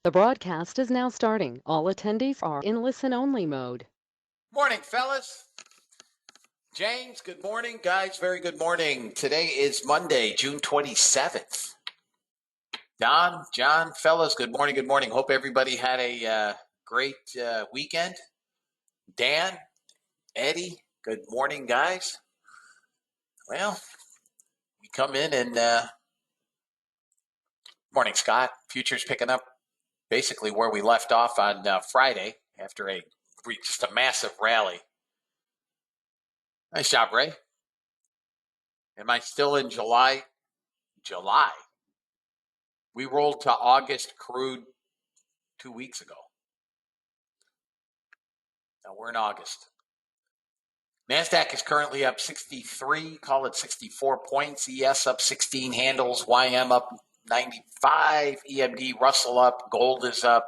The broadcast is now starting. All attendees are in listen-only mode. Morning, fellas. James, good morning. Guys, very good morning. Today is Monday, June 27th. Don, John, fellas, good morning, good morning. Hope everybody had a great weekend. Dan, Eddie, good morning, guys. Well, we come in and morning, Scott. Futures picking up basically where we left off on Friday after just a massive rally. Nice job, Ray. Am I still in July? July. We rolled to August crude 2 weeks ago. Now we're in August. NASDAQ is currently up 63, call it 64 points. ES up 16 handles. YM up 95. EMD, Russell up. Gold is up.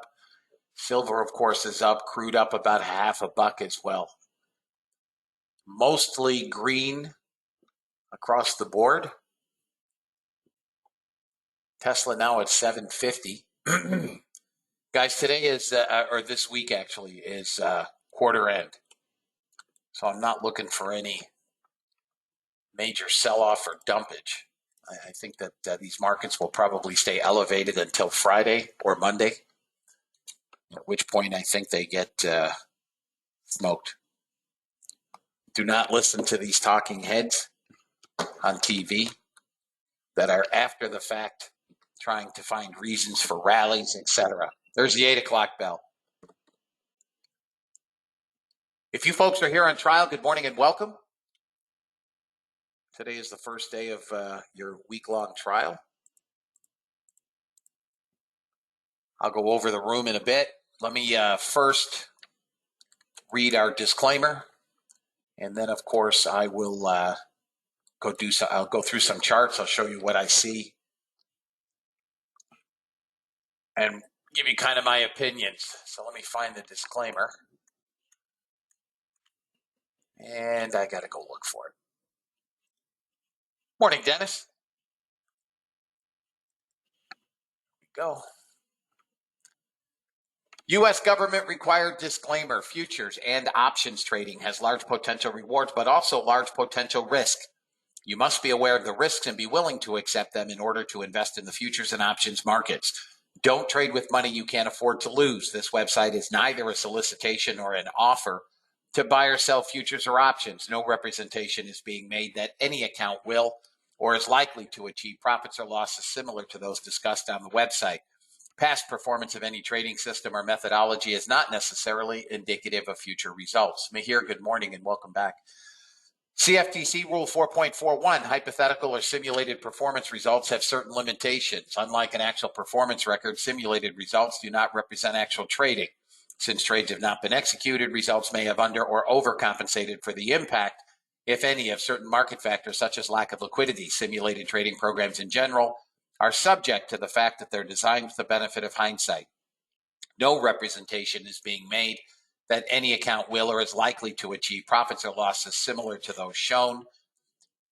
Silver, of course, is up. Crude up about $0.50 as well. Mostly green across the board. Tesla now at 750. Guys, today is, or this week actually, is quarter end. So I'm not looking for any major sell-off or dumpage. I think that these markets will probably stay elevated until Friday or Monday, at which point I think they get smoked. Do not listen to these talking heads on TV that are after the fact trying to find reasons for rallies, etc. There's the 8 o'clock bell. If you folks are here on trial, good morning and welcome. Today is the first day of your week-long trial. I'll go over the room in a bit. Let me first read our disclaimer, and then, of course, I will I'll go through some charts. I'll show you what I see and give you kind of my opinions. So let me find the disclaimer, and I got to go look for it. Morning, Dennis. Here we go. U.S. government required disclaimer: futures and options trading has large potential rewards, but also large potential risk. You must be aware of the risks and be willing to accept them in order to invest in the futures and options markets. Don't trade with money you can't afford to lose. This website is neither a solicitation or an offer to buy or sell futures or options. No representation is being made that any account will or is likely to achieve profits or losses similar to those discussed on the website. Past performance of any trading system or methodology is not necessarily indicative of future results. Mihir, good morning and welcome back. CFTC Rule 4.41, hypothetical or simulated performance results have certain limitations. Unlike an actual performance record, simulated results do not represent actual trading. Since trades have not been executed, results may have under or overcompensated for the impact, if any, of certain market factors such as lack of liquidity. Simulated trading programs in general are subject to the fact that they're designed with the benefit of hindsight. No representation is being made that any account will or is likely to achieve profits or losses similar to those shown.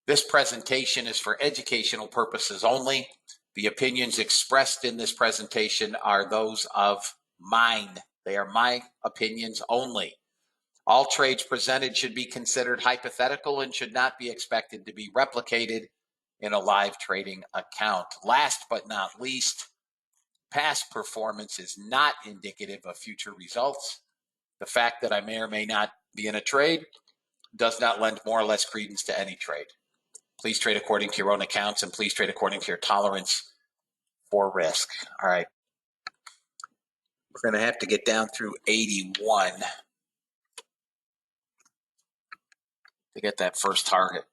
This presentation is for educational purposes only. The opinions expressed in this presentation are those of mine. They are my opinions only. All trades presented should be considered hypothetical and should not be expected to be replicated in a live trading account. Last but not least, past performance is not indicative of future results. The fact that I may or may not be in a trade does not lend more or less credence to any trade. Please trade according to your own accounts and please trade according to your tolerance for risk. All right. We're going to have to get down through 81 to get that first target.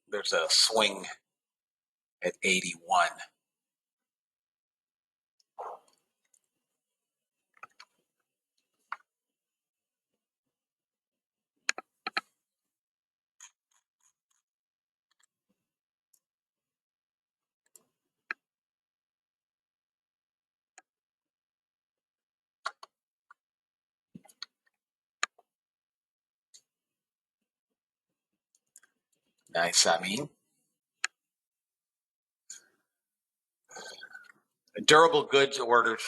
There's a swing at 81. Nice, I mean. Durable goods orders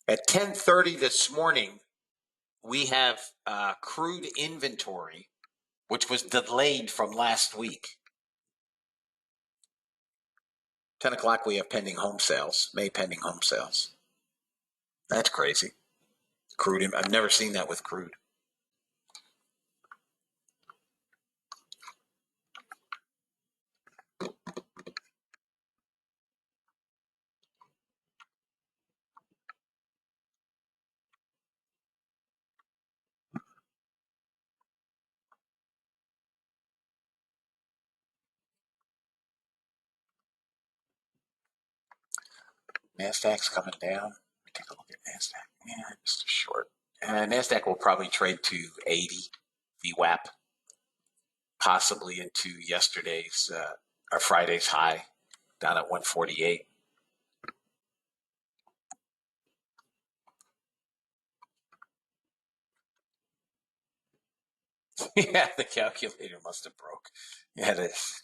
At 10:30 this morning, we have crude inventory, which was delayed from last week. 10 o'clock, we have pending home sales, May pending home sales. That's crazy. Crude, I've never seen that with crude. NASDAQ's coming down. Let me take a look at NASDAQ. Yeah, just a short. NASDAQ will probably trade to 80 VWAP, possibly into yesterday's or Friday's high down at 148. Yeah, the calculator must have broke. Yeah, it is.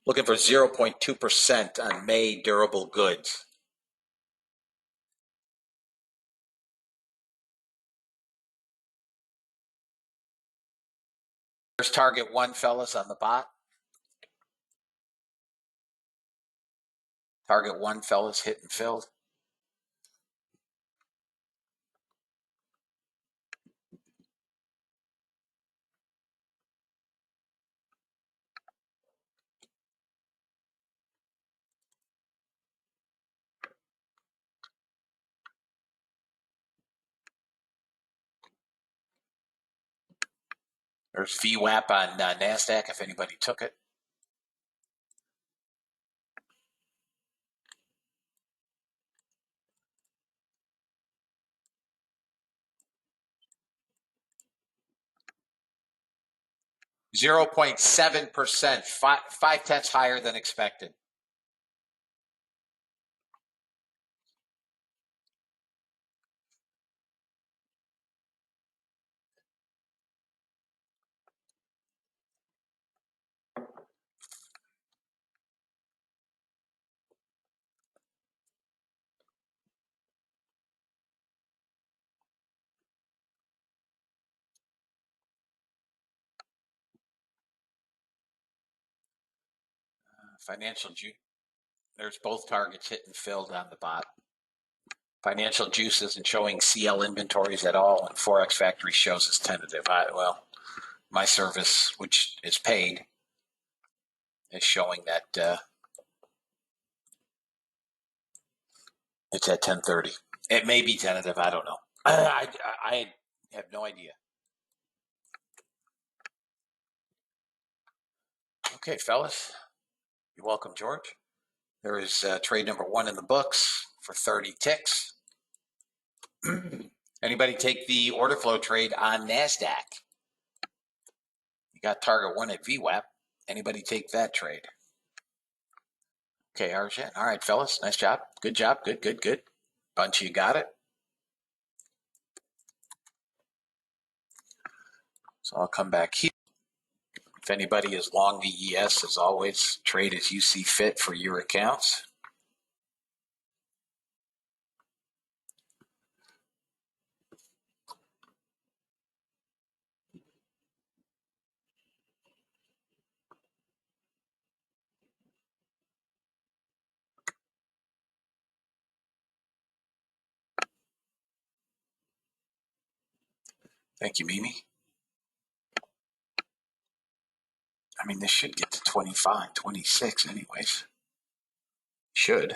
Looking for 0.2% on May durable goods. There's target one, fellas, on the bot. Target one, fellas, hit and filled. There's VWAP on NASDAQ if anybody took it. (0.7%), 5/10 higher than expected. Financial juice. There's both targets hit and filled on the bot. Financial juice isn't showing CL inventories at all, and Forex Factory shows as tentative. Well, my service, which is paid, is showing that it's at 10:30. It may be tentative. I don't know. I have no idea. Okay, fellas. You're welcome, George. There is trade number one in the books for 30 ticks. Anybody take the order flow trade on NASDAQ? You got target one at VWAP. Anybody take that trade? Okay, Arjun. All right, fellas. Nice job. Good job. Good, good, good. Bunch, you got it. So I'll come back here. If anybody is long the ES, as always, trade as you see fit for your accounts. Thank you, Mimi. I mean, this should get to 25, 26 anyways. Should.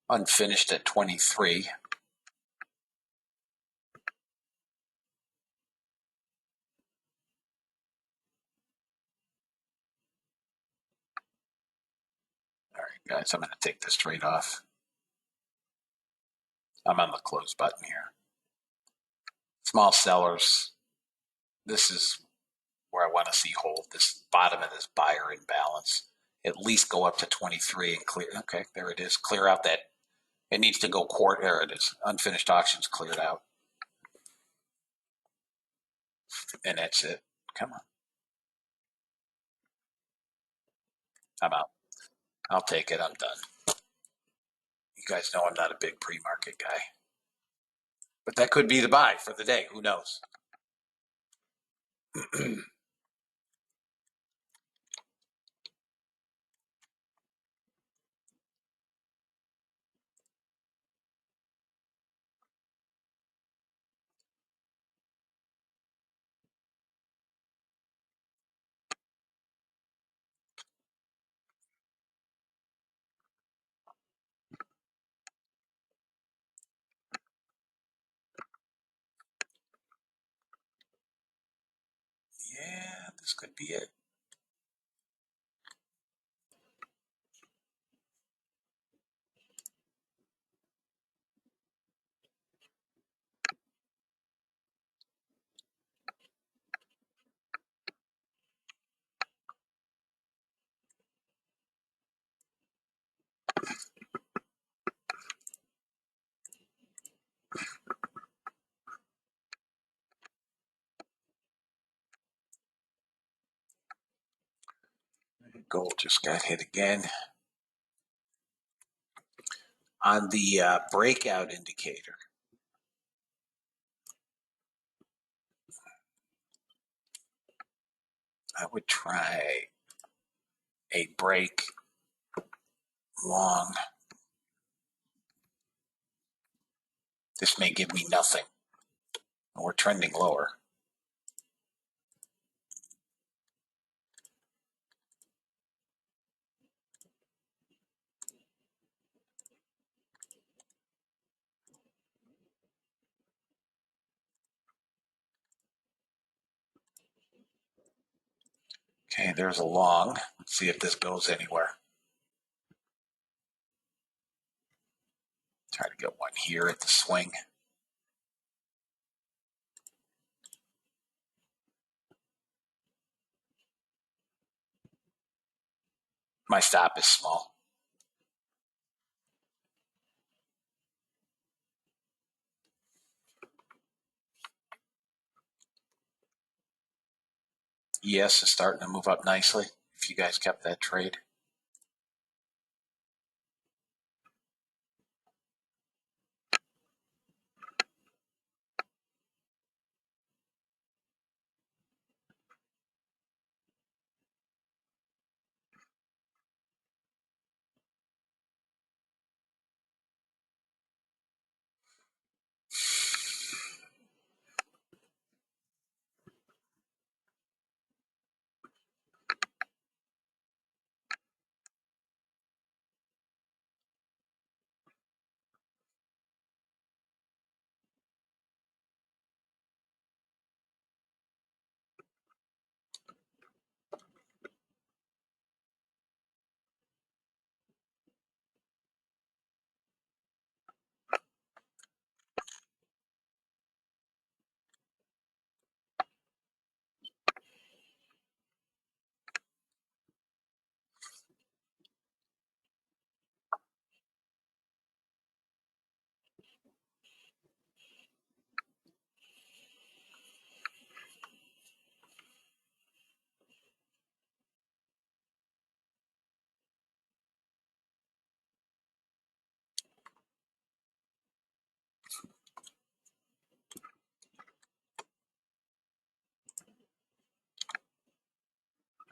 Unfinished at 23. All right, Guys, I'm going to take this trade off. I'm on the close button here. Small sellers. This is where I want to see hold. This bottom of this buyer imbalance. At least go up to 23 and clear. Okay, there it is. Clear out that. It needs to go quarter. There it is. Unfinished auctions cleared out. And that's it. Come on. I'm out. I'll take it. I'm done. You guys know I'm not a big pre-market guy. But that could be the buy for the day. Who knows? Yeah, this could be it. Gold just got hit again. On the breakout indicator, I would try a break long. This may give me nothing. We're trending lower. Okay, there's a long. Let's see if this goes anywhere. Try to get one here at the swing. My stop is small. ES is starting to move up nicely. If you guys kept that trade.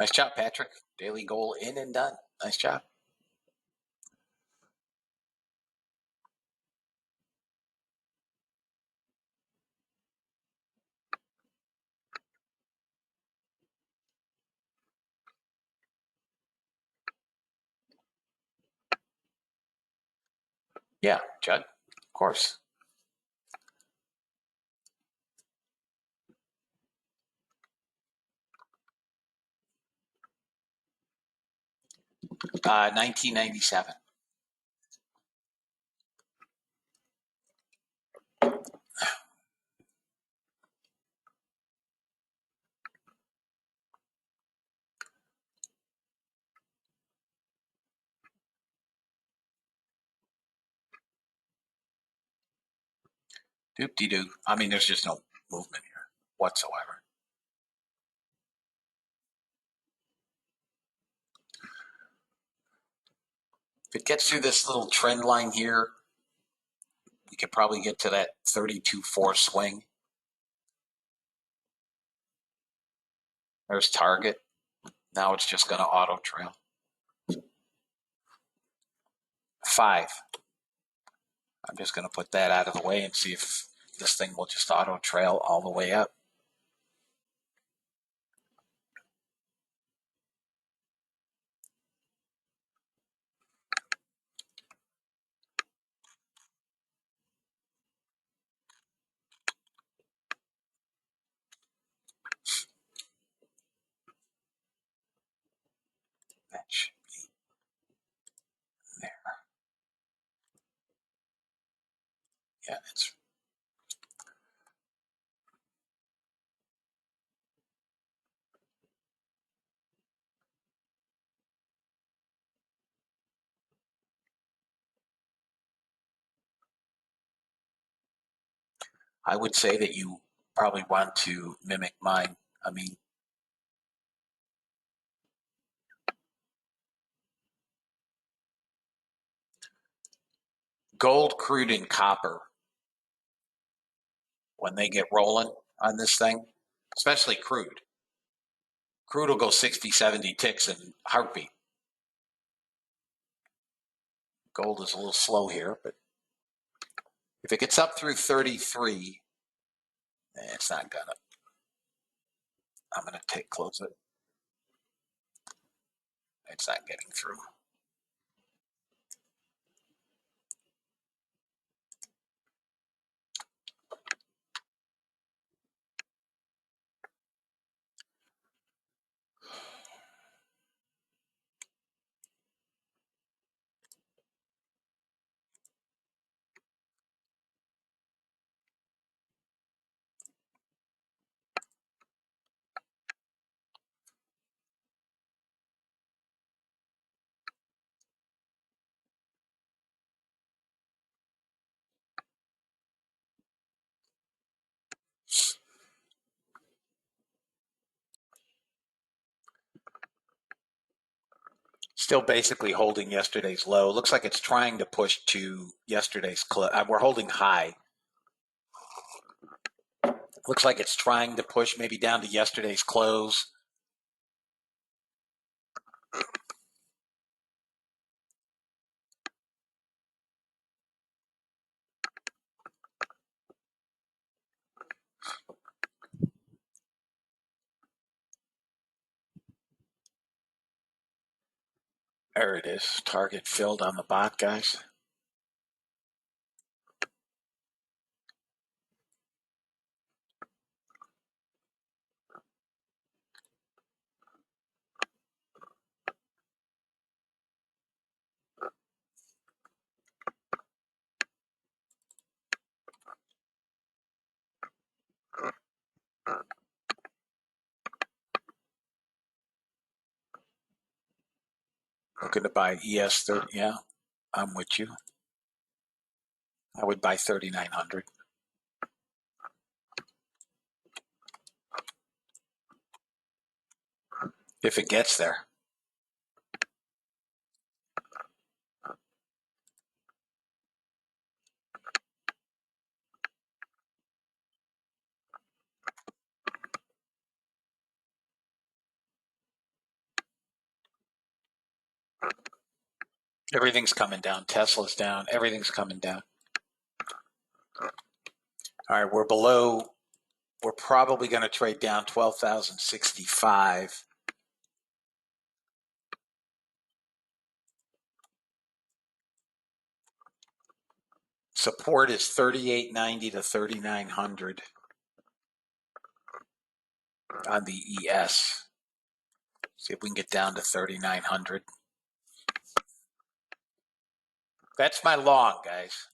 Nice job, Patrick. Daily goal in and done. Nice job. Yeah, Judd, of course. 1997. Doop-de-doo. I mean, there's just no movement here whatsoever. If it gets through this little trend line here, we could probably get to that 32.4 swing. There's target. Now it's just going to auto trail. 5. I'm just going to put that out of the way and see if this thing will just auto trail all the way up. That should be there. Yeah, it's. I would say that you probably want to mimic mine. I mean, gold, crude, and copper, when they get rolling on this thing, especially crude will go 60, 70 ticks in a heartbeat. Gold is a little slow here, but if it gets up through 33, it's not gonna. I'm gonna close it. It's not getting through. Still basically holding yesterday's low. Looks like it's trying to push to yesterday's close. We're holding high. Looks like it's trying to push maybe down to yesterday's close. There it is. Target filled on the bot, guys. Looking to buy ES30. Yeah, I'm with you. I would buy 3,900. If it gets there. Everything's coming down. Tesla's down. Everything's coming down. All right, we're below. We're probably going to trade down 12,065. Support is 3890 to 3900 on the ES. See if we can get down to 3900. That's my long, guys.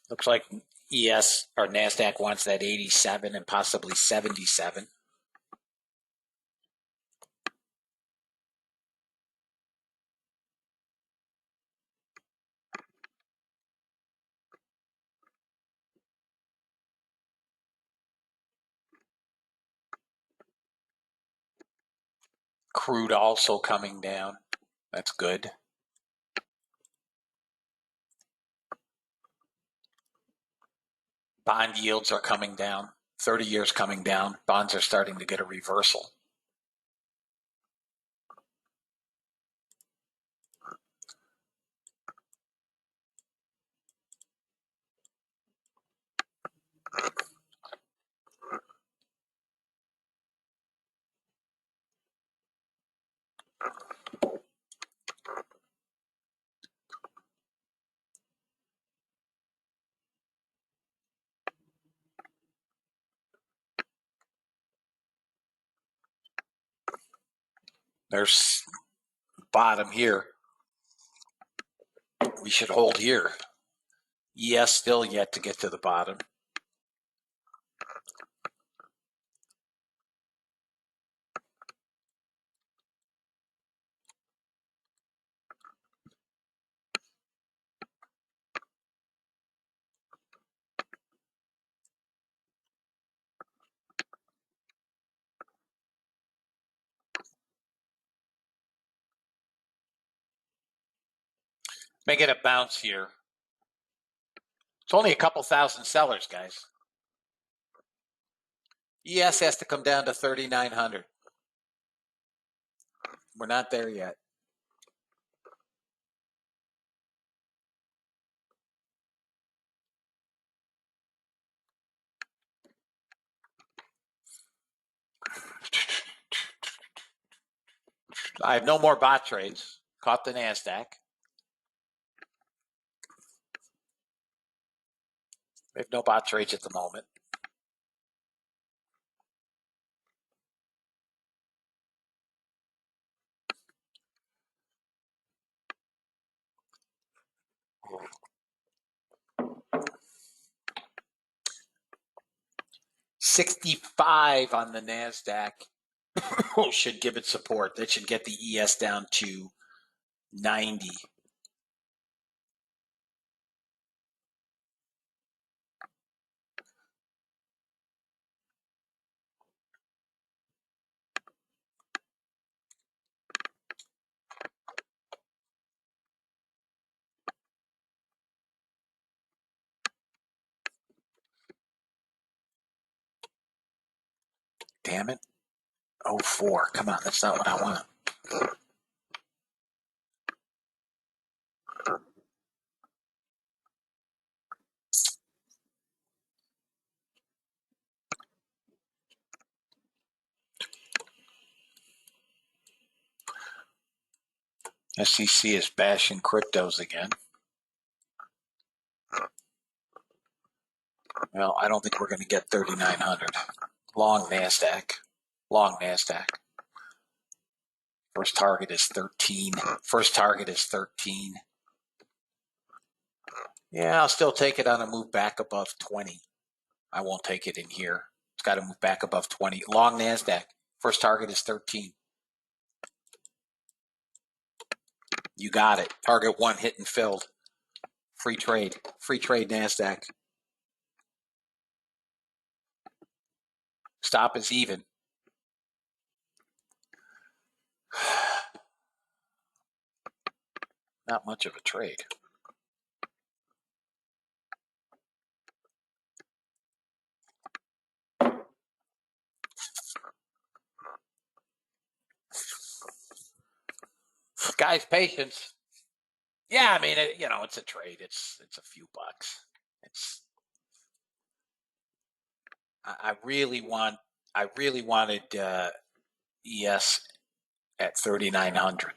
Looks like ES or NASDAQ wants that 87 and possibly 77. Crude also coming down. That's good. Bond yields are coming down. 30 years coming down. Bonds are starting to get a reversal. There's bottom here. We should hold here. ES still yet to get to the bottom. May get a bounce here. It's only a couple thousand sellers, guys. ES has to come down to 3,900. We're not there yet. I have no more bot trades. Caught the NASDAQ. We have no bot trades at the moment. $65 on the NASDAQ should give it support. That should get the ES down to 90. Damn it. 04. Come on, that's not what I want. SEC is bashing cryptos again. Well, I don't think we're going to get 3,900. Long NASDAQ. Long NASDAQ. First target is 13. First target is 13. Yeah, I'll still take it on a move back above 20. I won't take it in here. It's got to move back above 20. Long NASDAQ. First target is 13. You got it. Target one hit and filled. Free trade. Free trade NASDAQ. Stop is even. Not much of a trade. Guys, patience. Yeah, I mean, it's a trade. It's a few bucks. I really wanted ES at 3,900.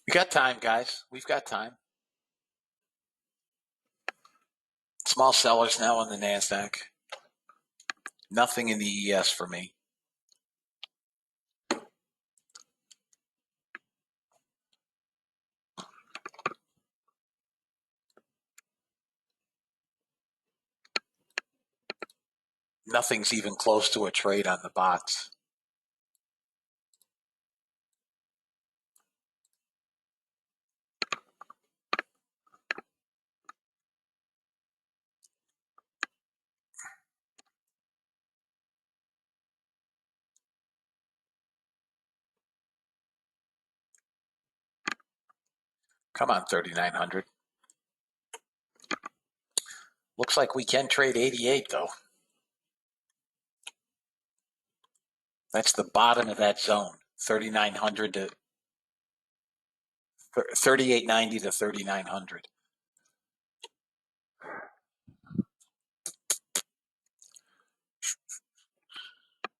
We got time, guys. We've got time. Small sellers now on the NASDAQ. Nothing in the ES for me. Nothing's even close to a trade on the bots. Come on, 3,900. Looks like we can trade 88, though. That's the bottom of that zone, 3,900 to 3,890 to 3,900.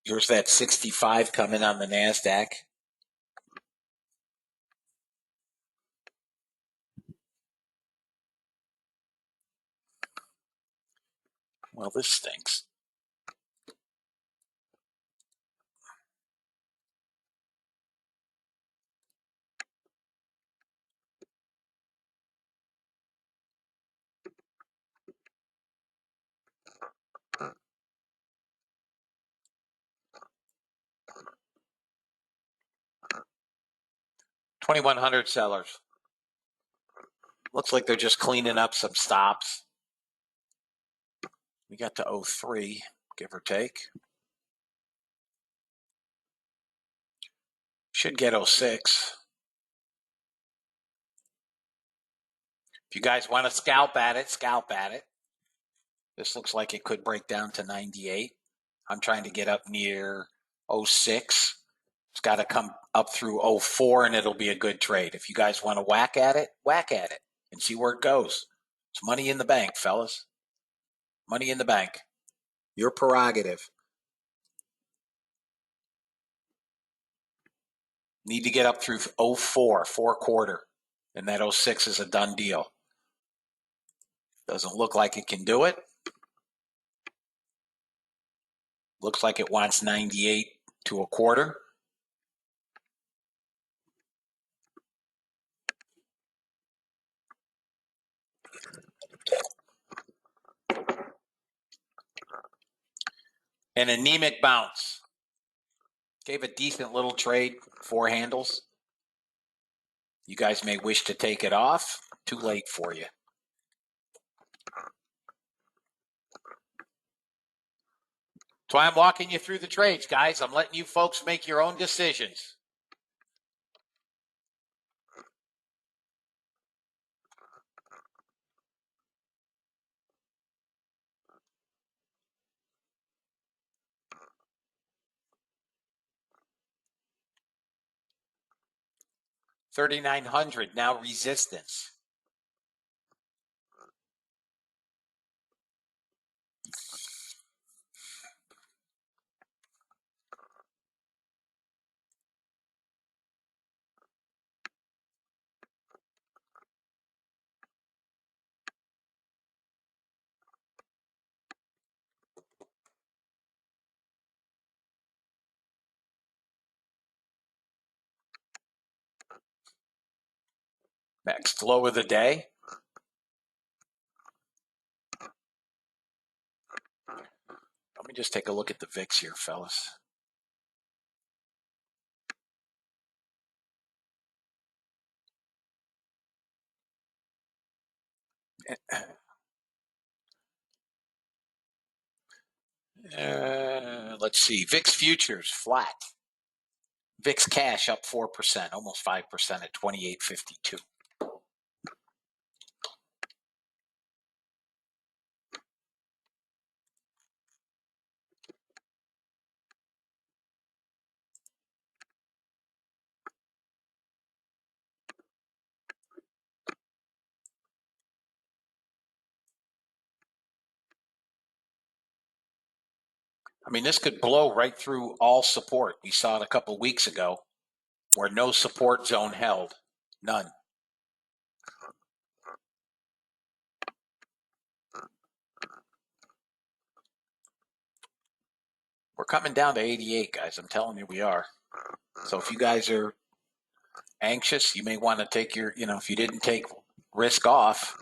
Here's that 65 coming on the NASDAQ. Well, this stinks. $2,100 sellers. Looks like they're just cleaning up some stops. We got to 03, give or take. Should get 06. If you guys want to scalp at it, scalp at it. This looks like it could break down to 98. I'm trying to get up near 06. It's got to come up through 04 and it'll be a good trade. If you guys want to whack at it and see where it goes. It's money in the bank, fellas. Money in the bank. Your prerogative. Need to get up through 04, 4/4. And that 06 is a done deal. Doesn't look like it can do it. Looks like it wants 98 to 1/4. An anemic bounce. Gave a decent little trade, 4 handles. You guys may wish to take it off. Too late for you. That's why I'm walking you through the trades, guys. I'm letting you folks make your own decisions. $3,900, now resistance. Next, low of the day. Let me just take a look at the VIX here, fellas. Let's see. VIX futures flat. VIX cash up 4%, almost 5% at 28.52. I mean, this could blow right through all support. We saw it a couple weeks ago where no support zone held. None. We're coming down to 88, guys. I'm telling you, we are. So if you guys are anxious, you may want to take your, if you didn't take risk off.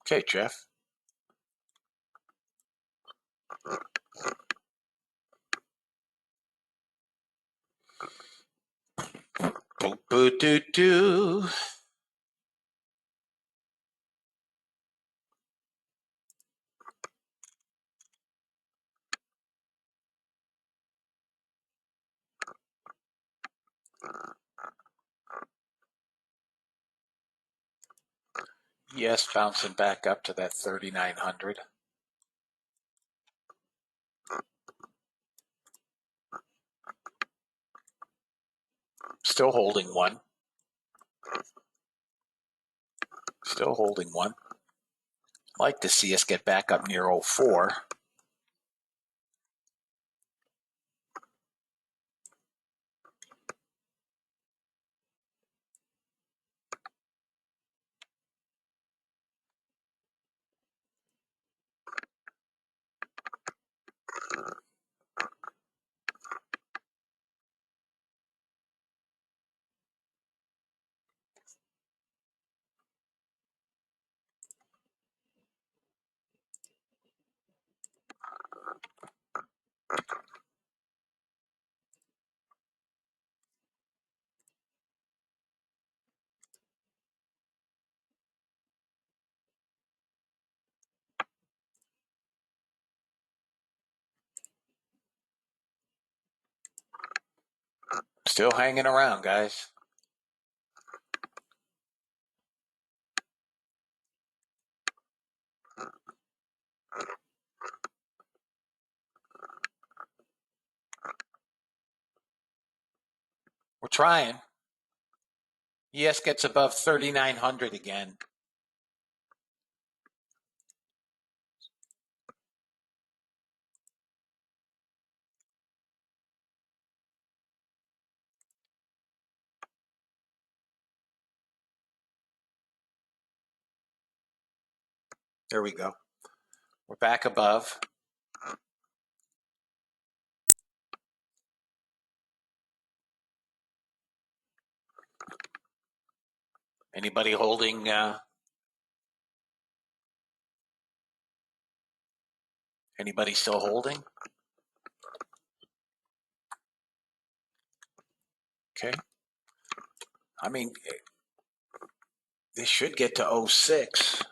Okay, Jeff. Boo-boo-doo-doo. Yes, bouncing back up to that 3,900. Still holding one. Still holding one. Like to see us get back up near 04. Still hanging around, guys. We're trying. ES gets above 3,900 again. There we go. We're back above. Anybody holding? Anybody still holding? Okay. I mean, they should get to 06.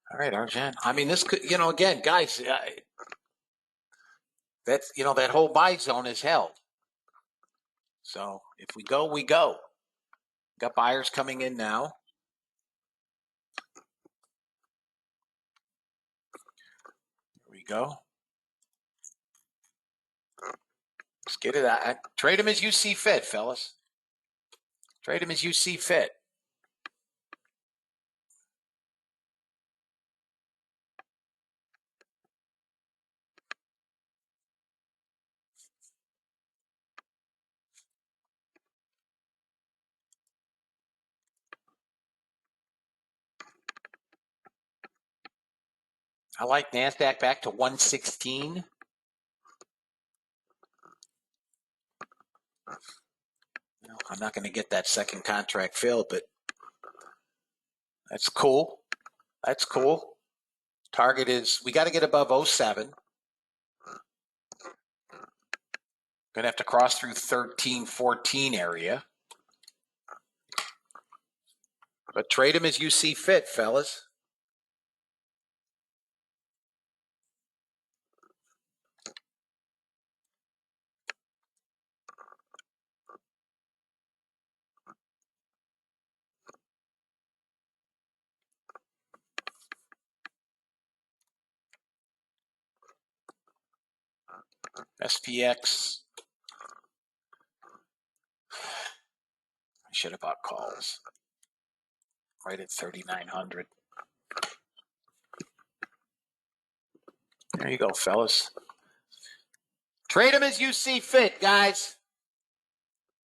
All right, Arjan. I mean, this could, again, guys, that's, that whole buy zone is held. So if we go, we go. Got buyers coming in now. Here we go. Let's get it out. Trade them as you see fit, fellas. Trade them as you see fit. I like NASDAQ back to 116. I'm not going to get that second contract filled, but that's cool. That's cool. Target is, we got to get above 07. Going to have to cross through 13, 14 area. But trade them as you see fit, fellas. SPX. I should have bought calls. Right at 3,900. There you go, fellas. Trade them as you see fit, guys.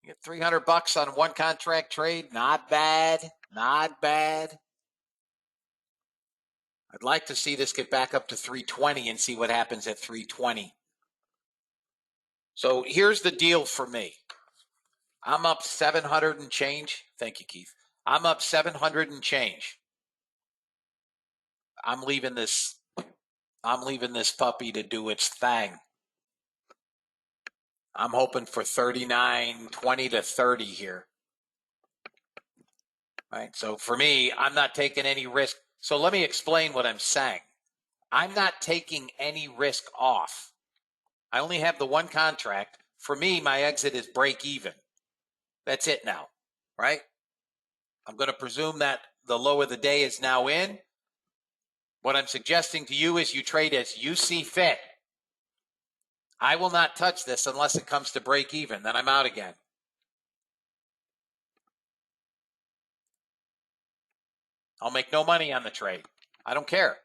You get $300 on one contract trade. Not bad. Not bad. I'd like to see this get back up to 320 and see what happens at 320. So here's the deal for me. I'm up 700 and change. Thank you, Keith. I'm up 700 and change. I'm leaving this puppy to do its thing. I'm hoping for 39.20 to 30 here. Right? So for me, I'm not taking any risk. So let me explain what I'm saying. I'm not taking any risk off. I only have the one contract. For me, my exit is break even. That's it now, right? I'm going to presume that the low of the day is now in. What I'm suggesting to you is you trade as you see fit. I will not touch this unless it comes to break even. Then I'm out again. I'll make no money on the trade. I don't care.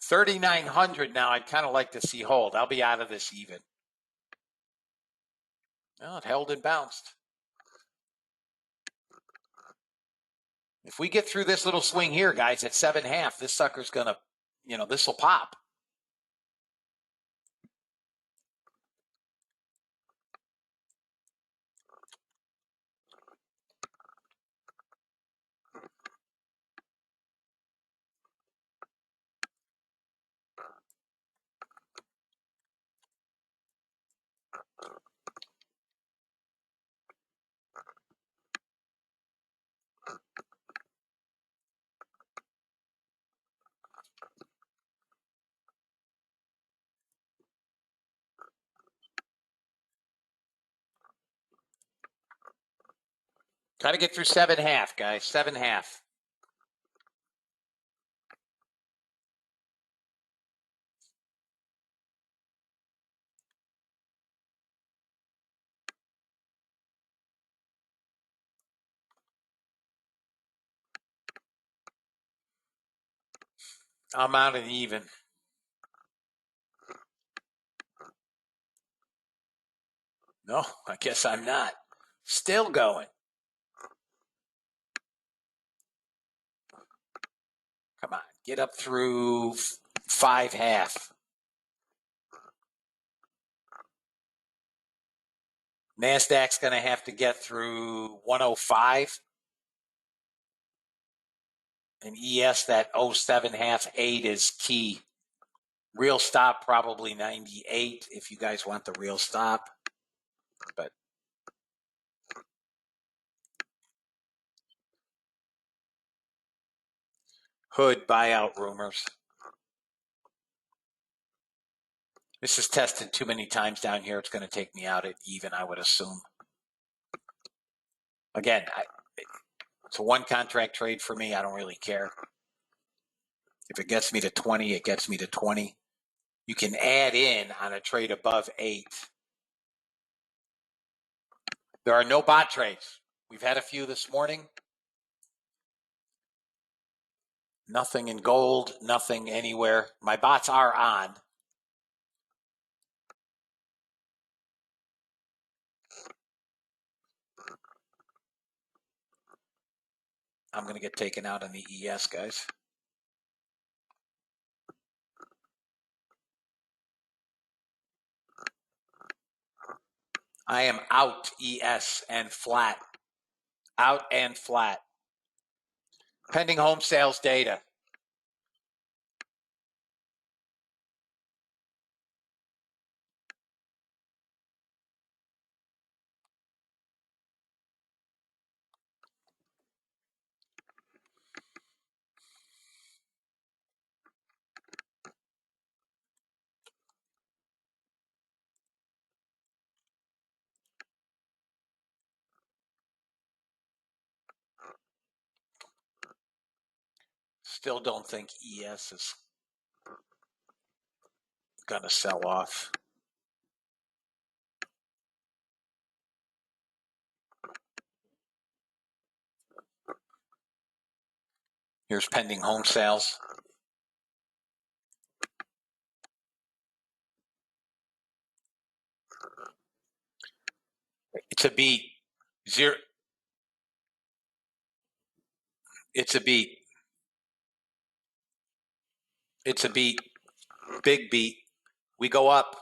$3,900 now. I'd kind of like to see hold. I'll be out of this even. Oh, it held and bounced. If we get through this little swing here, guys, at 7.5, this sucker's going to, this will pop. Got to get through 7.5, guys. 7.5. I'm out and even. No, I guess I'm not. Still going. Come on, get up through 5.5. NASDAQ's going to have to get through 105. And ES, that 07.5, 8 is key. Real stop, probably 98 if you guys want the real stop. But Hood buyout rumors. This is tested too many times down here. It's going to take me out at even, I would assume. Again, it's a one contract trade for me. I don't really care. If it gets me to 20, it gets me to 20. You can add in on a trade above 8. There are no bot trades. We've had a few this morning. Nothing in gold, nothing anywhere. My bots are on. I'm going to get taken out on the ES, guys. I am out ES and flat. Out and flat. Pending home sales data. Still don't think ES is going to sell off. Here's pending home sales. It's a beat. Zero. It's a beat. It's a beat. Big beat. We go up.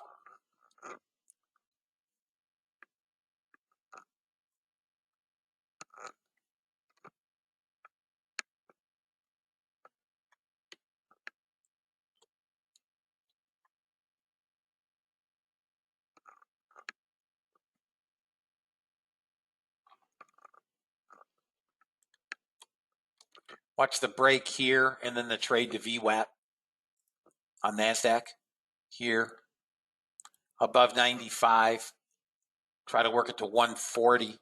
Watch the break here and then the trade to VWAP on NASDAQ here. Above 95. Try to work it to 140.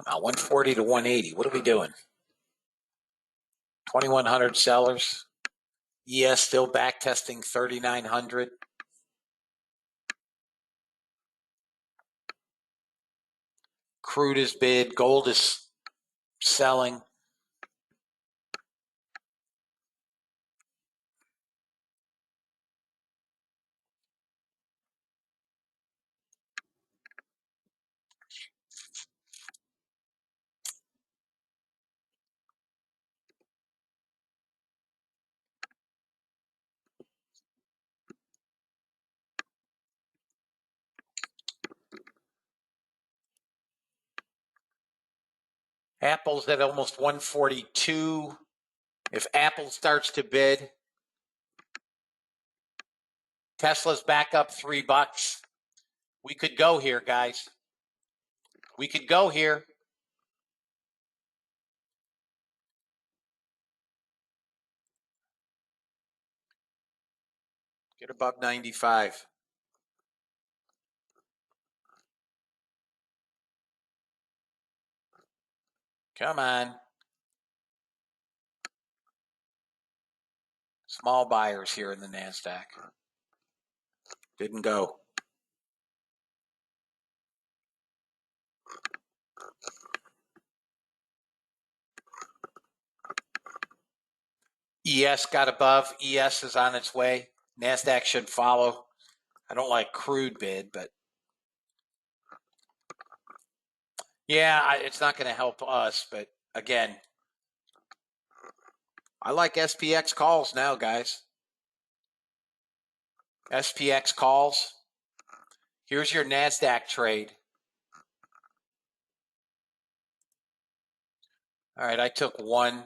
Come on, 140 to 180. What are we doing? 2,100 sellers. ES still back testing 3,900. Crude is bid. Gold is selling. Apple's at almost 142. If Apple starts to bid, Tesla's back up $3. We could go here, guys. We could go here. Get above 95. Come on. Small buyers here in the NASDAQ. Didn't go. ES got above. ES is on its way. NASDAQ should follow. I don't like crude bid, but yeah, it's not going to help us. But again, I like SPX calls now, guys. SPX calls. Here's your NASDAQ trade. All right, I took one.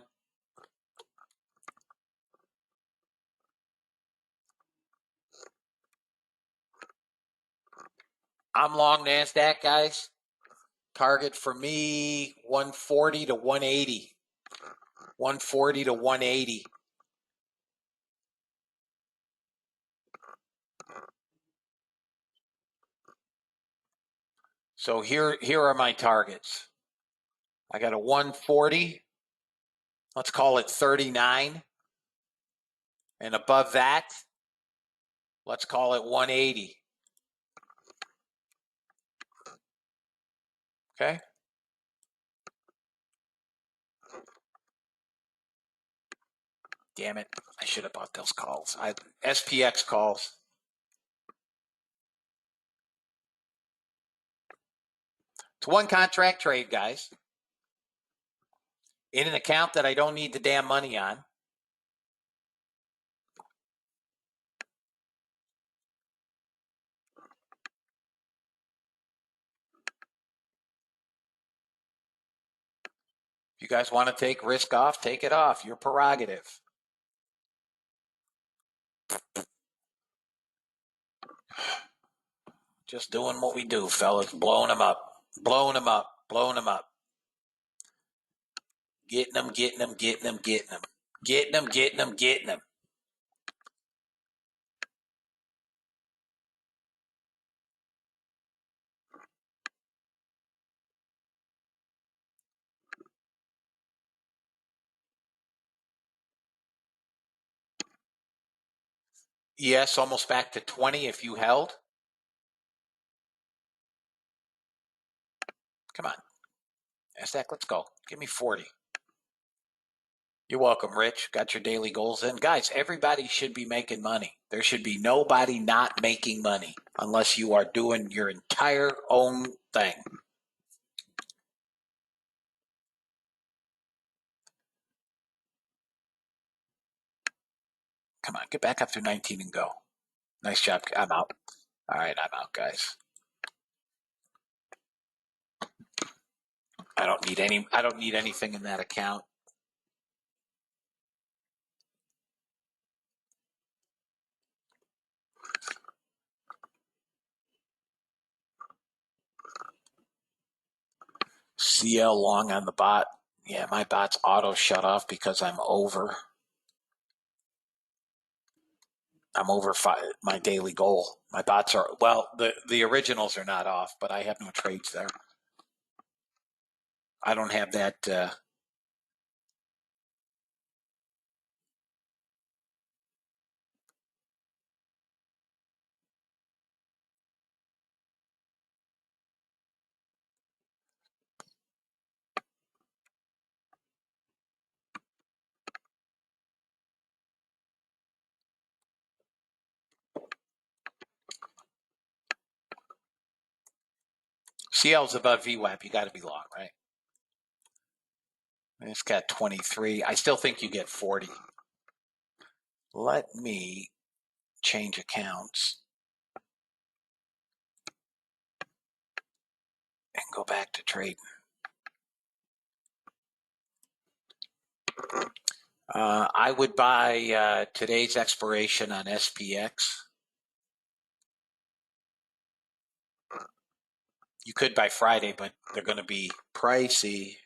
I'm long NASDAQ, guys. Target for me, 140 to 180. 140 to 180. So here are my targets. I got a 140. Let's call it 39. And above that, let's call it 180. Okay? Damn it. I should have bought those calls. SPX calls. It's one contract trade, guys. In an account that I don't need the damn money on. If you guys want to take risk off, take it off. Your prerogative. Just doing what we do, fellas. Blowing them up. Blowing them up. Blowing them up. Getting them, getting them, getting them, getting them. Getting them, getting them, getting them. Yes, almost back to 20 if you held. Come on. NASDAQ, let's go. Give me 40. You're welcome, Rich. Got your daily goals in. Guys, everybody should be making money. There should be nobody not making money unless you are doing your entire own thing. Come on, get back up through 19 and go. Nice job. I'm out. All right, I'm out, guys. I don't need anything in that account. CL long on the bot. Yeah, my bot's auto shut off because I'm over my daily goal. My bots are, well, the originals are not off, but I have no trades there. I don't have that. CL's above VWAP. You got to be long, right? It's got 23. I still think you get 40. Let me change accounts and go back to trading. I would buy today's expiration on SPX. You could buy Friday, but they're going to be pricey.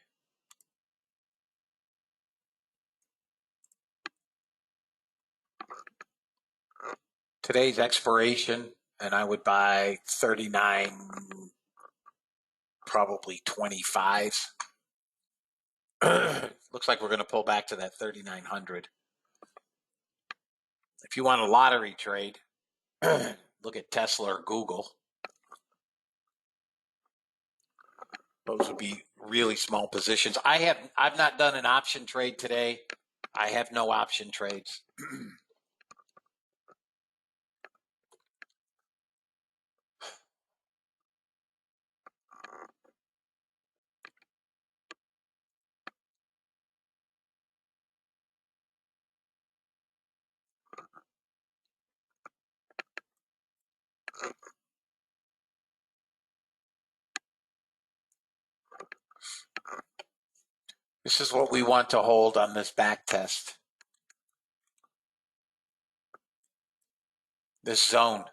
Today's expiration, and I would buy 39, probably 25. Looks like we're going to pull back to that 3,900. If you want a lottery trade, look at Tesla or Google. Those would be really small positions. I've not done an option trade today. I have no option trades. This is what we want to hold on this back test. This zone.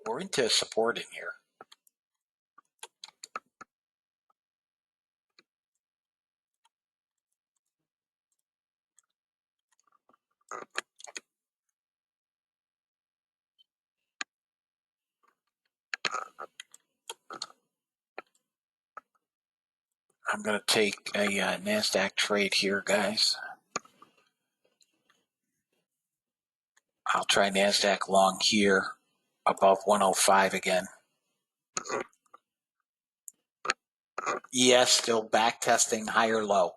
we're into supporting here. I'm going to take a NASDAQ trade here, guys. I'll try NASDAQ long here above 105 again. ES still back testing higher low.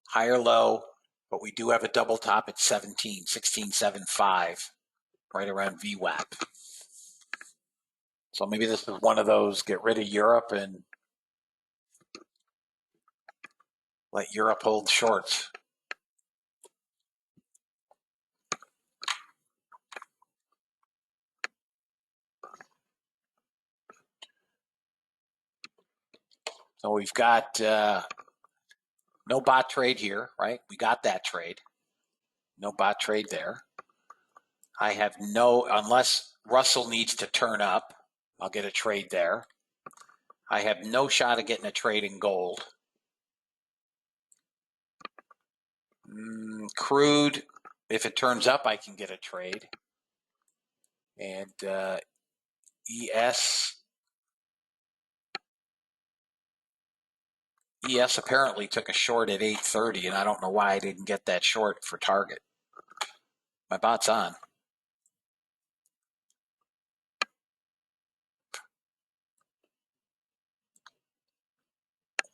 Higher low, but we do have a double top at 16.75, right around VWAP. So maybe this is one of those get rid of Europe and let Europe hold shorts. So we've got no bot trade here, right? We got that trade. No bot trade there. I have no, unless Russell needs to turn up, I'll get a trade there. I have no shot of getting a trade in gold. Crude, if it turns up, I can get a trade. And ES apparently took a short at 8:30, and I don't know why I didn't get that short for target. My bot's on.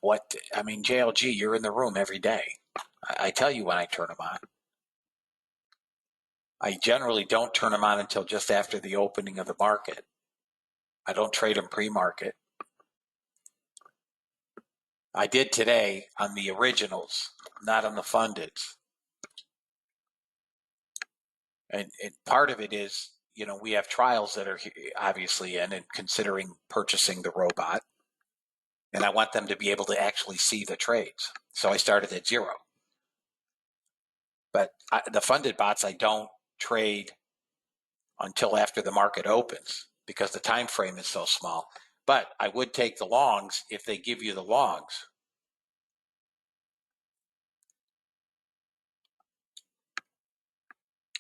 What? I mean, JLG, you're in the room every day. I tell you when I turn them on. I generally don't turn them on until just after the opening of the market. I don't trade them pre-market. I did today on the originals, not on the fundeds. And part of it is, you know, we have trials that are obviously in and considering purchasing the robot. And I want them to be able to actually see the trades. So I started at 0. But the funded bots, I don't trade until after the market opens because the time frame is so small. But I would take the longs if they give you the longs.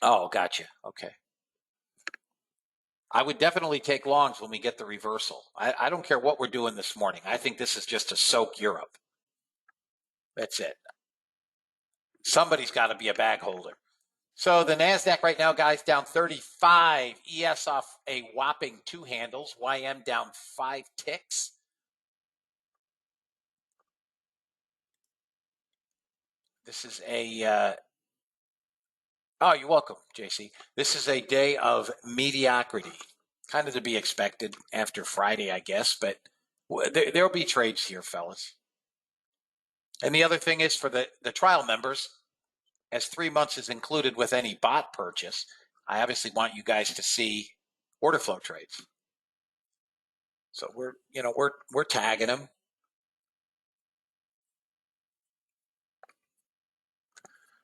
Oh, gotcha. Okay. I would definitely take longs when we get the reversal. I don't care what we're doing this morning. I think this is just to soak Europe. That's it. Somebody's got to be a bag holder. So the NASDAQ right now, guys, down 35. ES off a whopping 2 handles. YM down 5 ticks. This is a... oh, you're welcome, JC. This is a day of mediocrity. Kind of to be expected after Friday, I guess. But there'll be trades here, fellas. And the other thing is for the trial members, as 3 months is included with any bot purchase, I obviously want you guys to see order flow trades. So we're tagging them.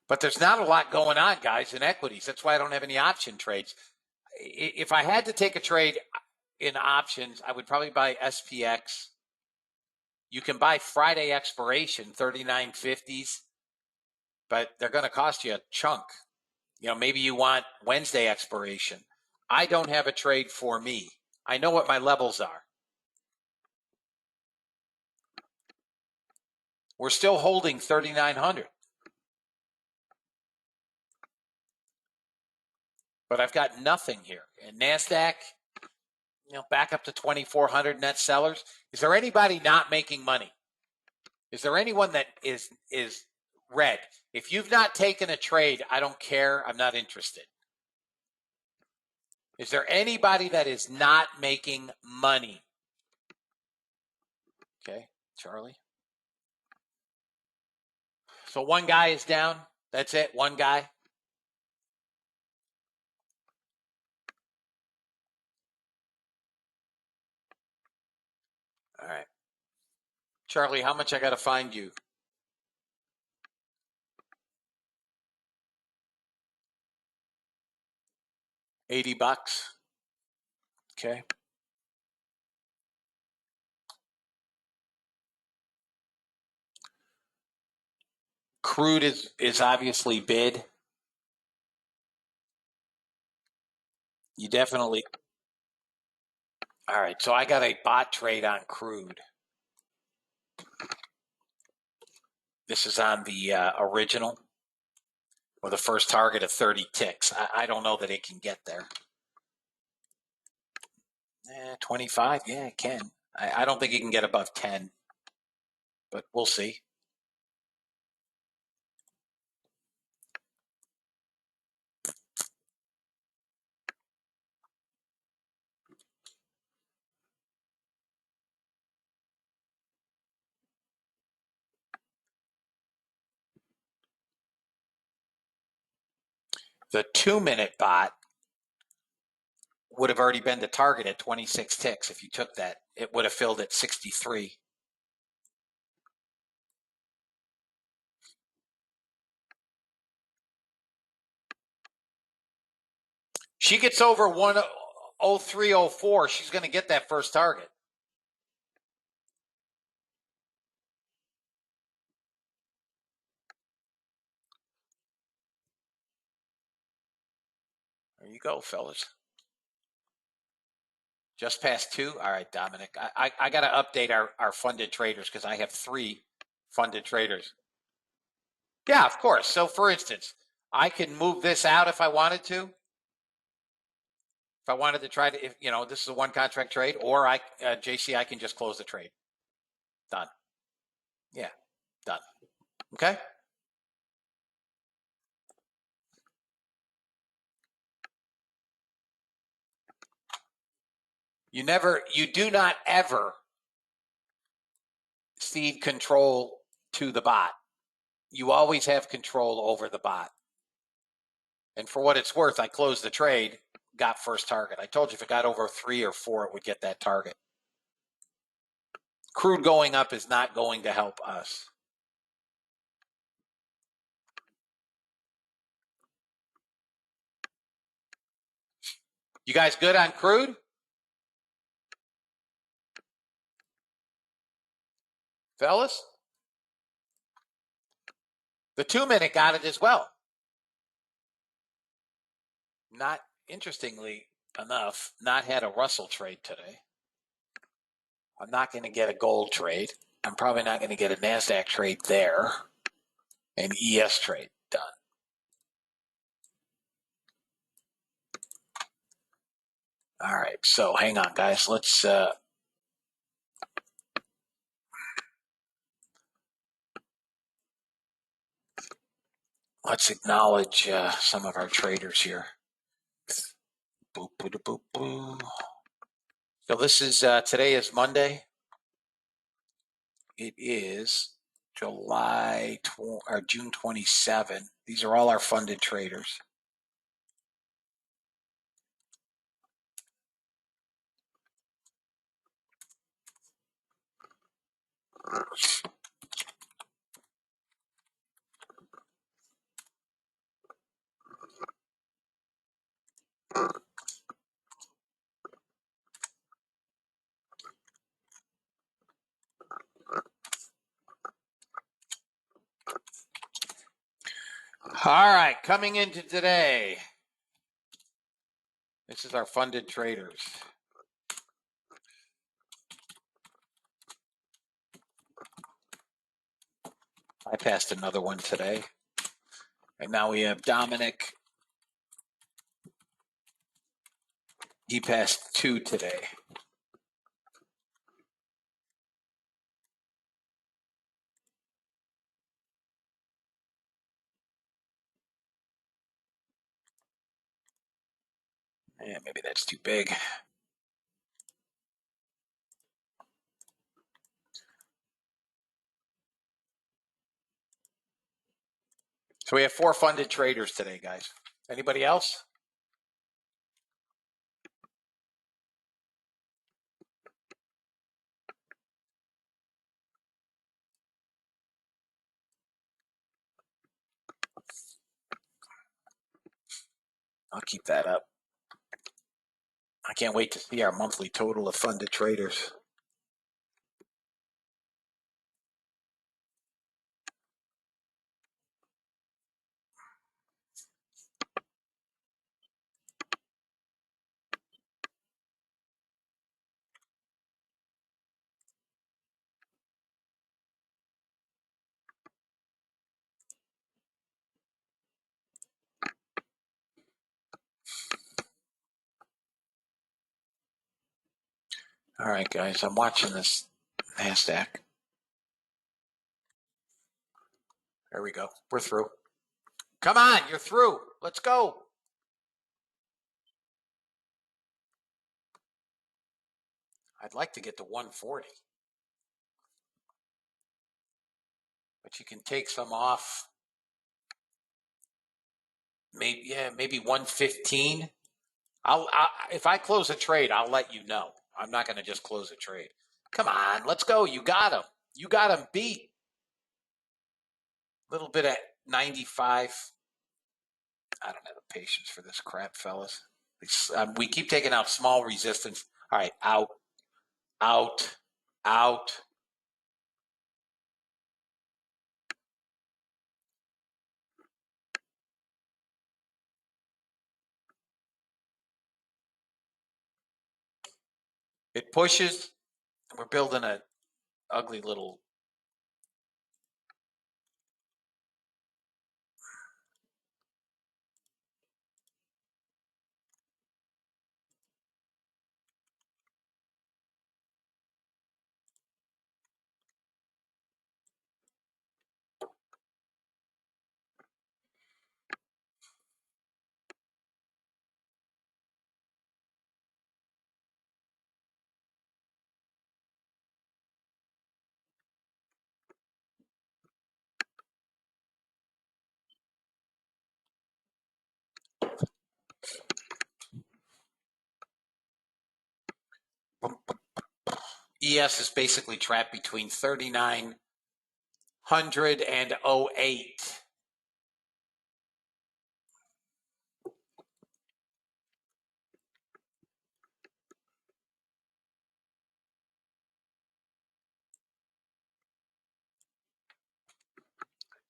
But there's not a lot going on, guys, in equities. That's why I don't have any option trades. If I had to take a trade in options, I would probably buy SPX. You can buy Friday expiration, 39.50s, but they're going to cost you a chunk. You know, maybe you want Wednesday expiration. I don't have a trade for me. I know what my levels are. We're still holding 3,900. But I've got nothing here. And NASDAQ, back up to 2,400 net sellers. Is there anybody not making money? Is there anyone that is red? If you've not taken a trade, I don't care. I'm not interested. Is there anybody that is not making money? Okay, Charlie. So one guy is down. That's it. One guy. All right. Charlie, how much I got to find you? $80. Okay. Crude is obviously bid. You definitely. All right, so I got a bot trade on crude. This is on the original with a first target of 30 ticks. I don't know that it can get there. 25, yeah, it can. I don't think it can get above 10, but we'll see. The 2-minute bot would have already been the target at 26 ticks. If you took that, it would have filled at 63. She gets over 103.04. She's going to get that first target. There you go, fellas. Just past 2. All right, Dominic. I got to update our funded traders because I have 3 funded traders. Yeah, of course. So, for instance, I can move this out if I wanted to. If I wanted to try to, if this is a 1 contract trade, or JC, I can just close the trade. Done. Yeah, done. Okay. You do not ever cede control to the bot. You always have control over the bot. And for what it's worth, I closed the trade, got first target. I told you if it got over 3 or 4, it would get that target. Crude going up is not going to help us. You guys good on crude? Fellas? The 2-minute got it as well. Not interestingly enough, not had a Russell trade today. I'm not going to get a gold trade. I'm probably not going to get a NASDAQ trade there. An ES trade done. All right, so hang on, guys. Let's acknowledge some of our traders here. Boop, boop, boop, boop. So this is today is Monday. It is June 27. These are all our funded traders. All right, coming into today, this is our funded traders. I passed another one today. And now we have Dominic. He passed 2 today. Yeah, maybe that's too big. So we have 4 funded traders today, guys. Anybody else? I'll keep that up. I can't wait to see our monthly total of funded traders. All right, guys, I'm watching this NASDAQ. There we go. We're through. Come on, you're through. Let's go. I'd like to get to 140. But you can take some off. Maybe 115. If I close a trade, I'll let you know. I'm not going to just close a trade. Come on, let's go. You got him. You got him beat. A little bit at 95. I don't have the patience for this crap, fellas. We keep taking out small resistance. All right, out, out, out. It pushes. We're building a ugly little. ES is basically trapped between 3,900 and 08.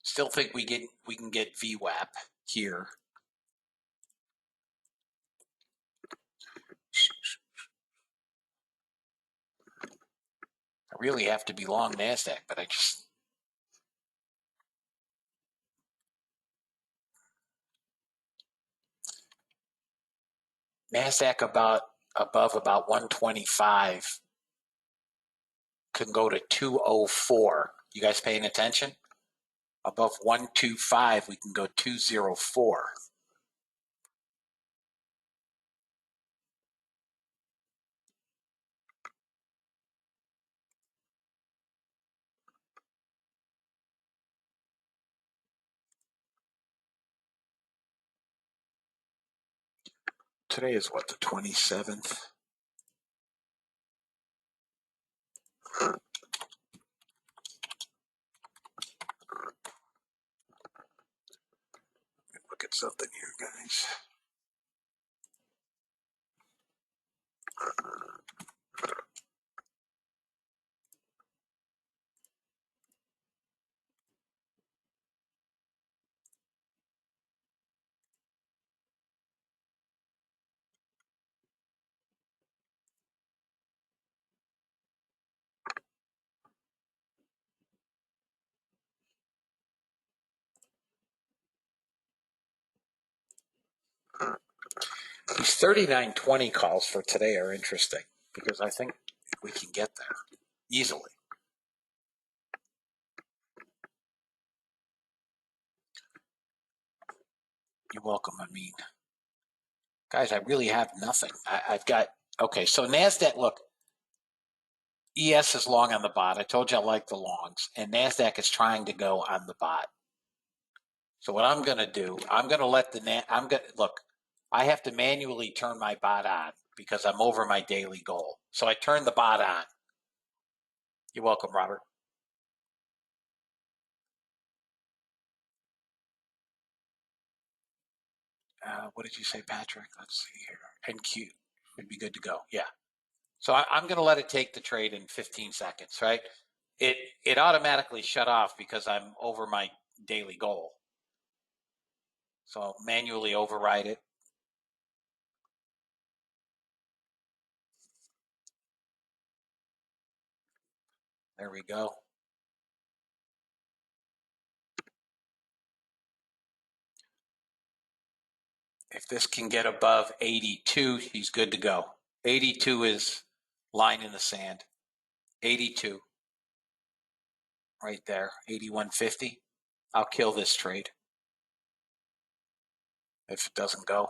Still think we can get VWAP here. I really have to be long NASDAQ, but I just. NASDAQ above about 125 can go to 204. You guys paying attention? Above 125, we can go 204. Today is what, the 27th? Look at something here, guys. These 3920 calls for today are interesting because I think we can get there easily. You're welcome. I mean, guys, I really have nothing. I've got, okay, so NASDAQ, look, ES is long on the bot. I told you I like the longs, and NASDAQ is trying to go on the bot. So what I'm going to do, I'm going to let look, I have to manually turn my bot on because I'm over my daily goal. So I turn the bot on. You're welcome, Robert. What did you say, Patrick? Let's see here. NQ. We'd be good to go. Yeah. So I'm going to let it take the trade in 15 seconds, right? It automatically shut off because I'm over my daily goal. So I'll manually override it. There we go. If this can get above 82, he's good to go. 82 is line in the sand. 82. Right there. 81.50. I'll kill this trade if it doesn't go.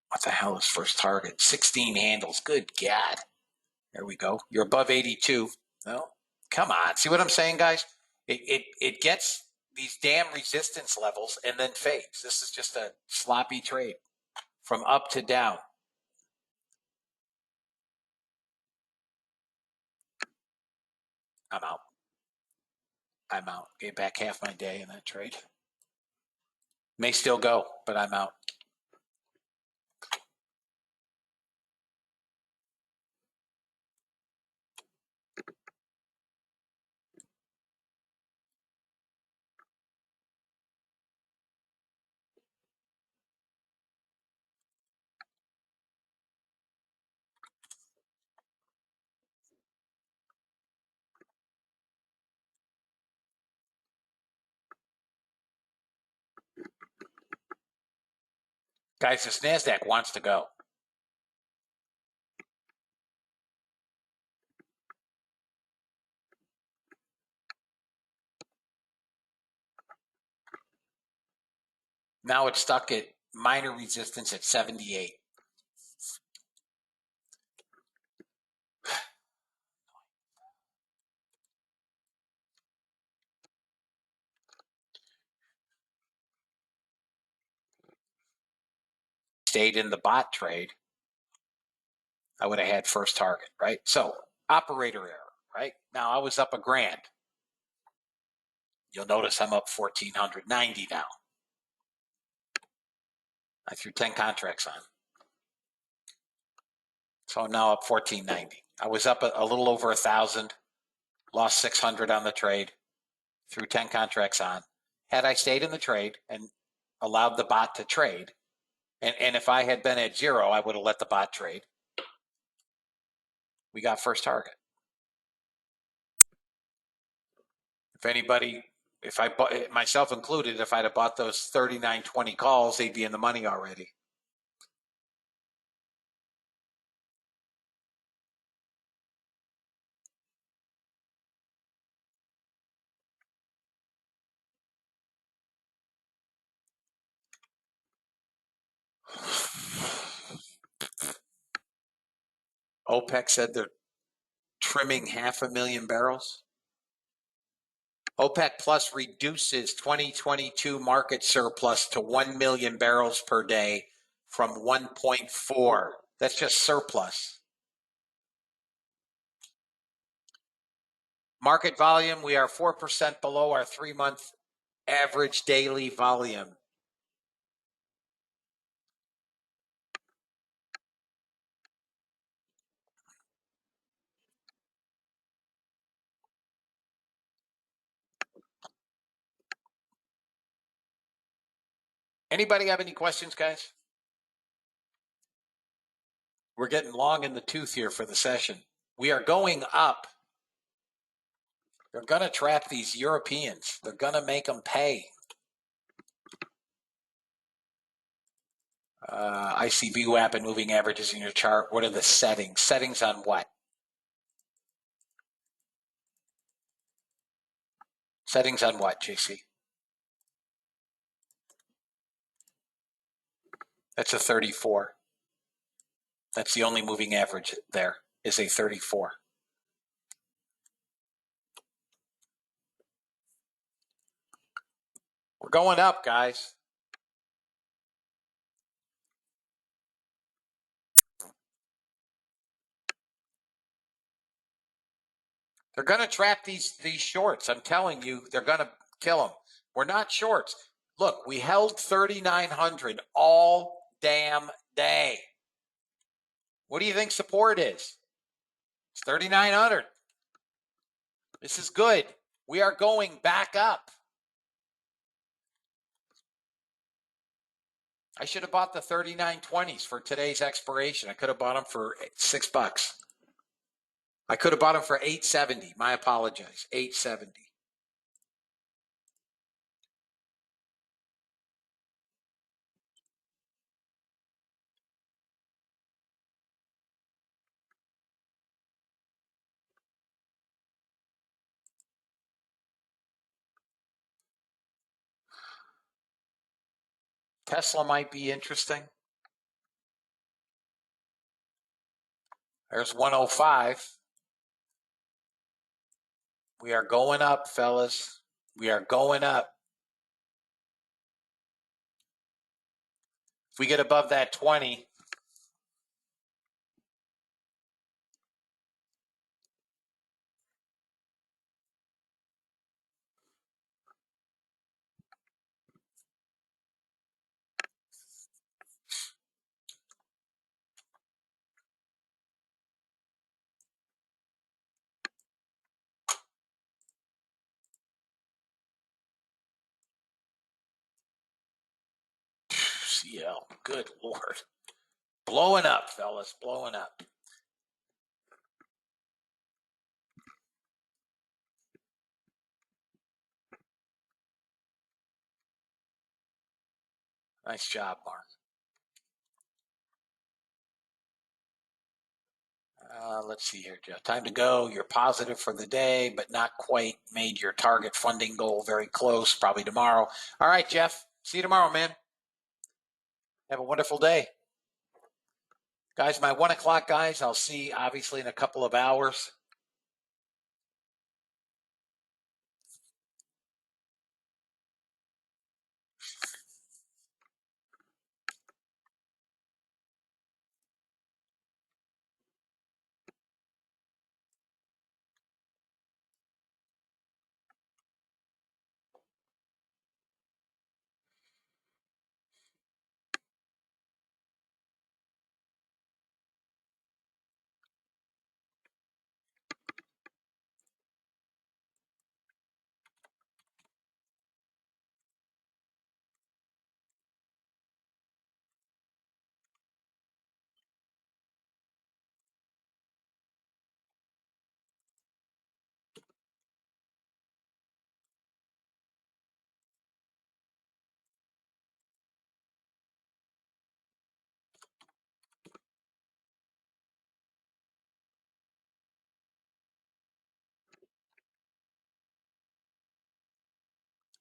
What the hell is first target? 16 handles. Good God. There we go. You're above 82. No, come on. See what I'm saying, guys? It gets these damn resistance levels and then fades. This is just a sloppy trade from up to down. I'm out. I'm out. Gave back half my day in that trade. May still go, but I'm out. Guys, this NASDAQ wants to go. Now it's stuck at minor resistance at 78. Stayed in the bot trade, I would have had first target, right? So operator error, right? Now I was up $1,000. You'll notice I'm up 1,490 now. I threw 10 contracts on. So I'm now up 1,490. I was up a little over 1,000, lost 600 on the trade, threw 10 contracts on. Had I stayed in the trade and allowed the bot to trade, and if I had been at zero, I would have let the bot trade. We got first target. If anybody, if I bought, myself included, if I'd have bought those 39.20 calls, they'd be in the money already. OPEC said they're trimming 500,000 barrels. OPEC Plus reduces 2022 market surplus to 1 million barrels per day from 1.4. That's just surplus. Market volume, we are 4% below our 3-month average daily volume. Anybody have any questions, guys? We're getting long in the tooth here for the session. We are going up. They're going to trap these Europeans. They're going to make them pay. IC VWAP and moving averages in your chart. What are the settings? Settings on what? Settings on what, JC? That's a 34. That's the only moving average there is a 34. We're going up, guys. They're going to trap these shorts. I'm telling you, they're going to kill them. We're not shorts. Look, we held 3,900 all damn day. What do you think support is? It's 3,900. This is good. We are going back up. I should have bought the 39.20s for today's expiration. I could have bought them for $6. I could have bought them for $8.70. My apologies. $8.70. Tesla might be interesting. There's 105. We are going up, fellas. We are going up. If we get above that 20, CL, good Lord. Blowing up, fellas, blowing up. Nice job, Mark. Let's see here, Jeff. Time to go. You're positive for the day, but not quite made your target funding goal. Very close. Probably tomorrow. All right, Jeff. See you tomorrow, man. Have a wonderful day. Guys, my 1 o'clock guys, I'll see obviously in a couple of hours.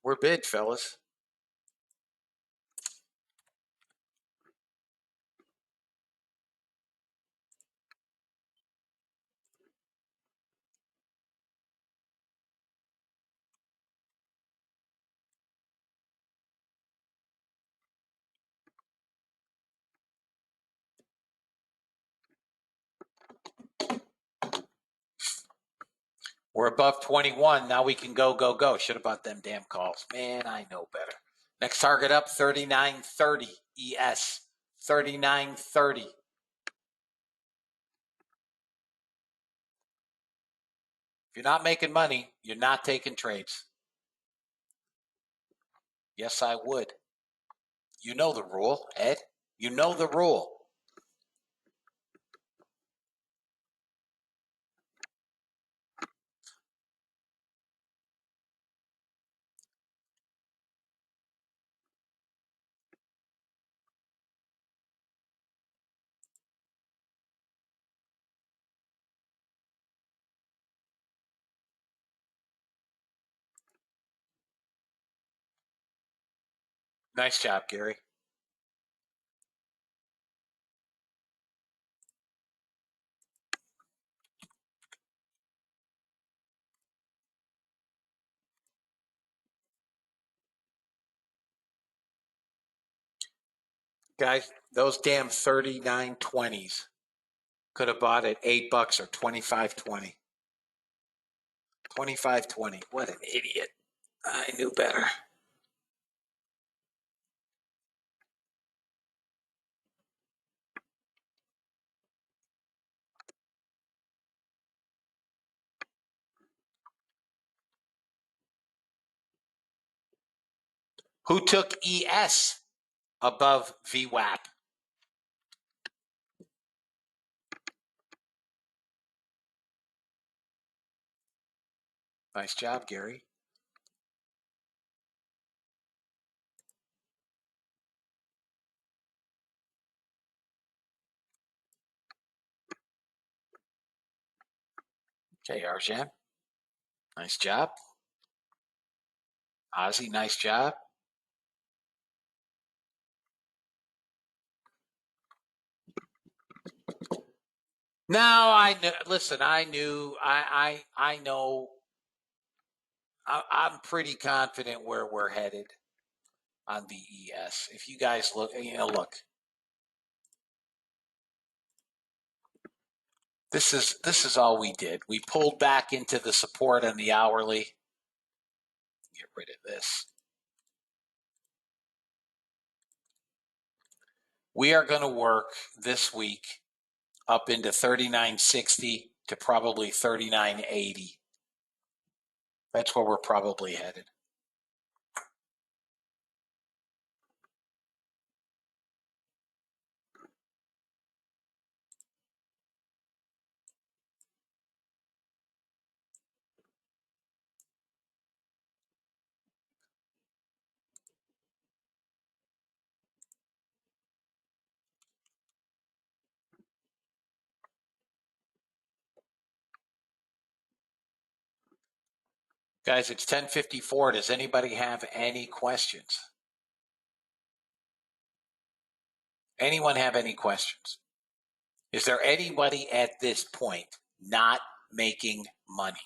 We're big, fellas. We're above 21. Now we can go, go, go. Should have bought them damn calls. Man, I know better. Next target up, 39.30 ES. 39.30. If you're not making money, you're not taking trades. Yes, I would. You know the rule, Ed. You know the rule. Nice job, Gary. Guys, those damn 39.20s could have bought at $8 or 25.20. 25.20. What an idiot. I knew better. Who took ES above VWAP? Nice job, Gary. Okay, Arjan. Nice job. Ozzy, nice job. Now I know. Listen, I knew. I know. I'm pretty confident where we're headed on VES. If you guys look, look. This is all we did. We pulled back into the support on the hourly. Get rid of this. We are going to work this week up into 39.60 to probably 39.80. That's where we're probably headed. Guys, it's 10:54. Does anybody have any questions? Anyone have any questions? Is there anybody at this point not making money?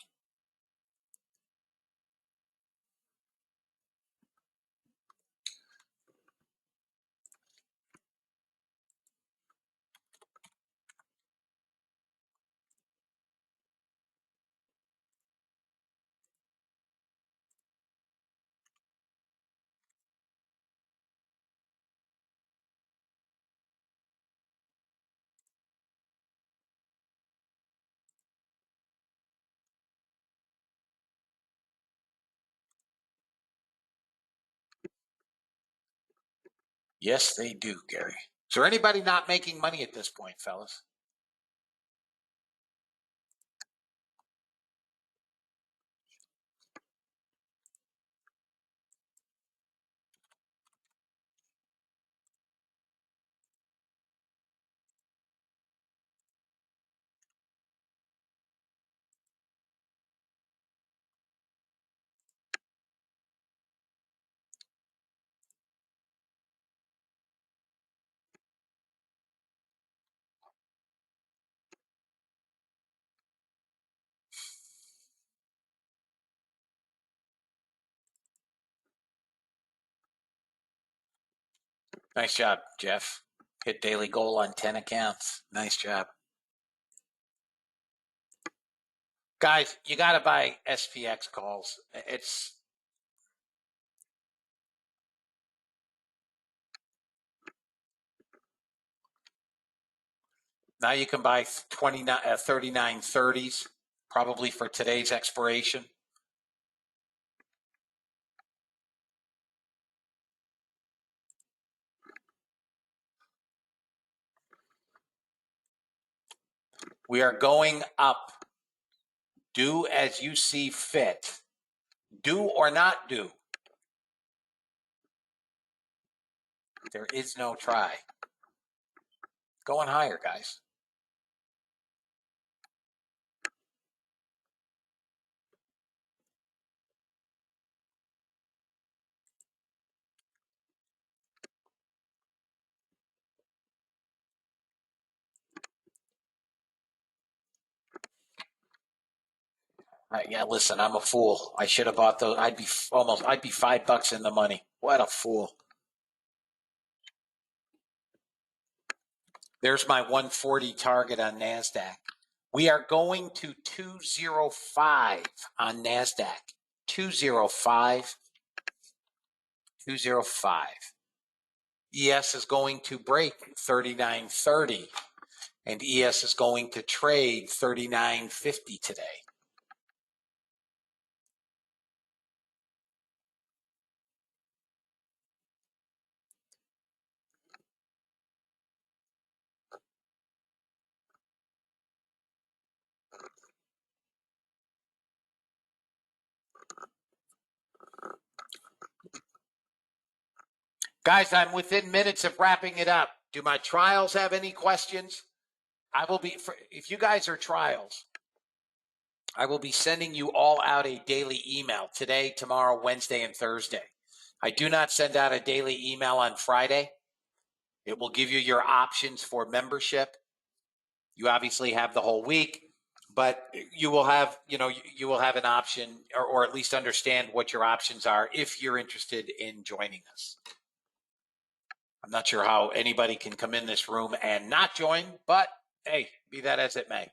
Yes, they do, Gary. Is there anybody not making money at this point, fellas? Nice job, Jeff. Hit daily goal on 10 accounts. Nice job. Guys, you got to buy SPX calls. Now you can buy 39.30s probably for today's expiration. We are going up. Do as you see fit. Do or not do. There is no try. Going higher, guys. Yeah, listen, I'm a fool. I should have bought those. I'd be $5 in the money. What a fool. There's my 140 target on NASDAQ. We are going to 205 on NASDAQ. 205. 205. ES is going to break 39.30, and ES is going to trade 39.50 today. Guys, I'm within minutes of wrapping it up. Do my trials have any questions? I will be, if you guys are trials, I will be sending you all out a daily email today, tomorrow, Wednesday, and Thursday. I do not send out a daily email on Friday. It will give you your options for membership. You obviously have the whole week, but you will have, you will have an option or at least understand what your options are if you're interested in joining us. I'm not sure how anybody can come in this room and not join, but hey, be that as it may.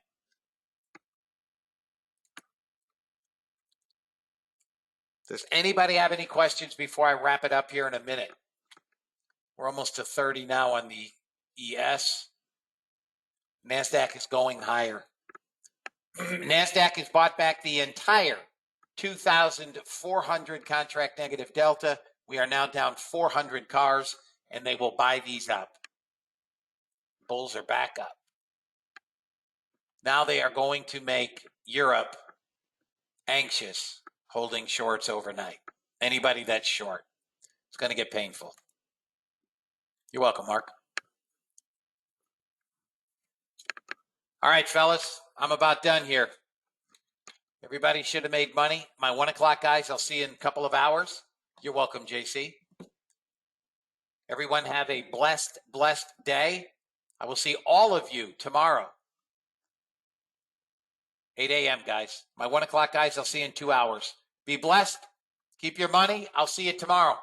Does anybody have any questions before I wrap it up here in a minute? We're almost to 30 now on the ES. NASDAQ is going higher. NASDAQ has bought back the entire 2,400 contract negative delta. We are now down 400 cars, and they will buy these up. Bulls are back up. Now they are going to make Europe anxious, holding shorts overnight. Anybody that's short, it's going to get painful. You're welcome, Mark. All right, fellas, I'm about done here. Everybody should have made money. My 1 o'clock guys, I'll see you in a couple of hours. You're welcome, JC. Everyone have a blessed day. I will see all of you tomorrow. 8 a.m., guys. My 1 o'clock guys, I'll see you in 2 hours. Be blessed. Keep your money. I'll see you tomorrow.